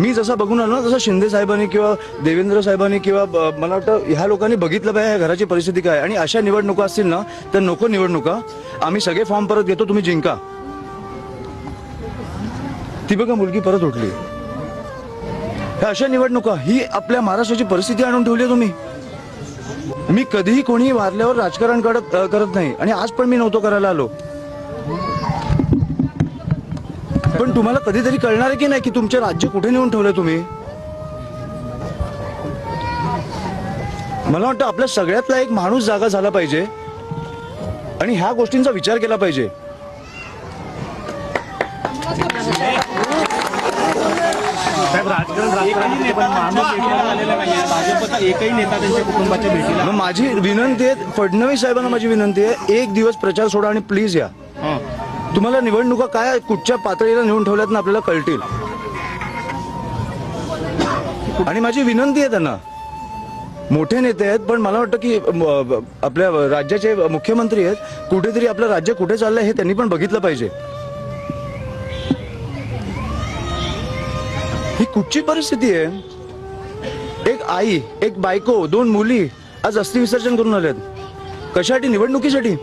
मी जसा बघून आलो ना तसं शिंदे साहेबांनी किंवा देवेंद्र साहेबांनी किंवा मला वाटतं ह्या लोकांनी बघितलं पाहिजे ह्या घराची परिस्थिती काय, आणि अशा निवडणुका असतील ना तर नको निवडणुका. आम्ही सगळे फॉर्म परत घेतो, तुम्ही जिंका. ती बघा मुलगी परत उठली. ह्या अशा निवडणुका ही आपल्या महाराष्ट्राची परिस्थिती आणून ठेवली तुम्ही. मी कधीही कोणी वारल्यावर राजकारण करत नाही, आणि आज पण मी नव्हतो करायला आलो. पण तुम्हाला कधीतरी कळणार आहे की नाही की तुमचे राज्य कुठे नेऊन ठेवलंय तुम्ही. मला वाटतं आपल्या सगळ्यातला एक माणूस जागा झाला पाहिजे आणि ह्या गोष्टींचा विचार केला पाहिजे. माझी विनंती आहे, फडणवीस साहेबांना माझी विनंती आहे, एक दिवस प्रचार सोडा आणि प्लीज या. तुम्हाला निवडणुका काय कुठच्या पातळीला नेऊन ठेवल्यात ना आपल्याला कळतील. आणि माझी विनंती आहे त्यांना, मोठे नेते आहेत पण मला वाटतं की आपल्या राज्याचे मुख्यमंत्री आहेत, कुठेतरी आपलं राज्य कुठे चाललंय हे त्यांनी पण बघितलं पाहिजे. ही कुठची परिस्थिती आहे. एक आई, एक बायको, 2 मुली आज अस्थि विसर्जन करून आल्यात. कशासाठी? निवडणुकीसाठी.